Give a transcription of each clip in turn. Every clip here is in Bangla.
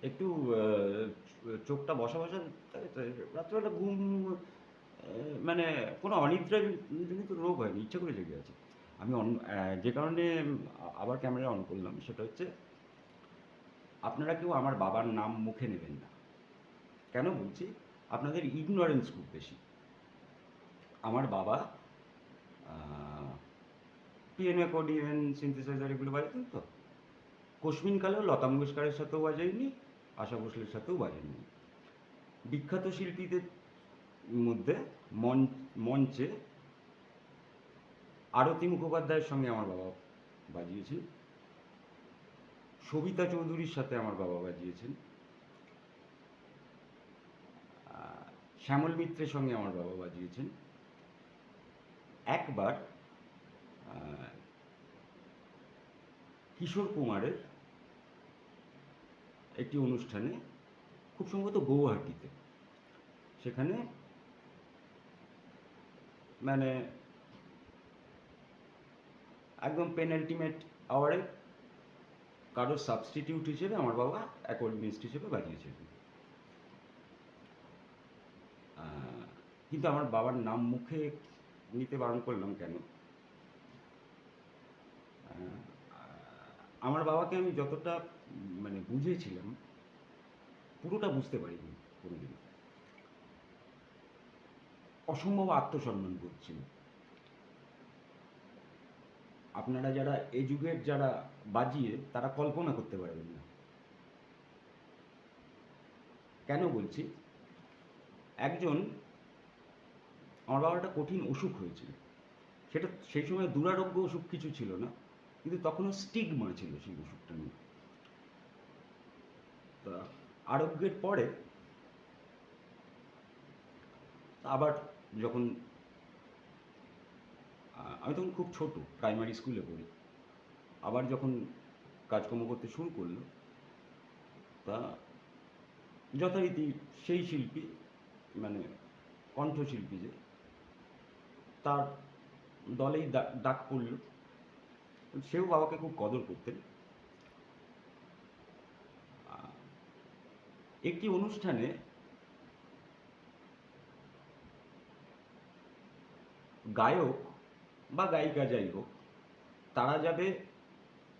একটু চোখটা বসা, বসা থাকে তো রাত্রেবেলা ঘুম মানে কোনো অনিদ্রাজনিত রোগ হয়নি। ইচ্ছা করে জেগে আছি। আমি যে কারণে আবার ক্যামেরা অন করলাম সেটা হচ্ছে আপনারা কেউ আমার বাবার নাম মুখে নেবেন না। কেন বলছি? আপনাদের ইগনোরেন্স খুব বেশি। আমার বাবা আ পিয়ানো, অ্যাকর্ডিয়ন, সিন্থেসাইজার এগুলো বাজাতেন তো। কোশমিনকালেও লতা মঙ্গেশকরের সাথেও বাজায়নি, আশা ভোঁসলের সাথেও বাজায়নি। বিখ্যাত শিল্পীদের মধ্যে মঞ্চে আরতি মুখোপাধ্যায়ের সঙ্গে আমার বাবা বাজিয়েছেন, সবিতা চৌধুরীর সাথে আমার বাবা বাজিয়েছেন, শ্যামল মিত্রের সঙ্গে আমার বাবা বাজিয়েছেন। একবার কিশোর কুমারের একটি অনুষ্ঠানে, খুব সম্ভবত গৌহাটিতে, সেখানে মানে একদম পেনাল্টিমেট আওয়ারে কারোর সাবস্টিটিউট হিসেবে আমার বাবা অ্যাকর্ডিয়নিস্ট হিসেবে বাজিয়েছিলেন। কিন্তু আমার বাবার নাম মুখে নিতে বারণ করলাম কেন? আমার বাবাকে আমি যতটা মানে বুঝেছিলাম, পুরোটা বুঝতে পারিনি কোনোদিন। অসম্ভব আত্মসম্মান করছিল। আপনারা যারা এই যুগের যারা বাজিয়ে তারা কল্পনা করতে পারবেন না। কেন বলছি? একজন, আমার বাবার একটা কঠিন অসুখ হয়েছিল। সেটা সেই সময় দুরারোগ্য অসুখ কিছু ছিল না, কিন্তু তখনও স্টিগমা ছিল সেই অসুখটা নিয়ে। তা আরোগ্যের পরে আবার যখন আমি তখন খুব ছোট, প্রাইমারি স্কুলে পড়ি, আবার যখন কাজকর্ম করতে শুরু করলো, তা যথারীতি সেই শিল্পী মানে কণ্ঠশিল্পী যে, তার দলেই ডাক পড়ল। সেও বাবাকে খুব কদর করতেন। একটি অনুষ্ঠানে গায়ক বা গায়িকা যাই হোক, তারা যাবে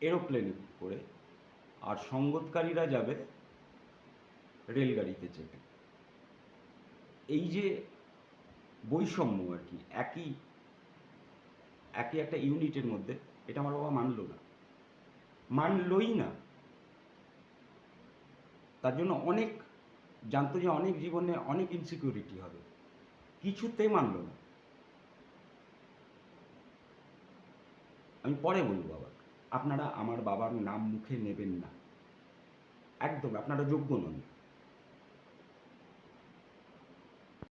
এরোপ্লেনে করে, আর সঙ্গীতকারীরা যাবে রেলগাড়িতে চেপে। এই যে বৈষম্য আর কি, একই একটা ইউনিটের মধ্যে, এটা আমার বাবা মানলই না। তার জন্য অনেক জানতো যে অনেক জীবনে অনেক ইনসিকিউরিটি হবে, কিছুতেই মানল না। আমি পরে বলবো আবার, আপনারা আমার বাবার নাম মুখে নেবেন না, একদম আপনারা যোগ্য নন।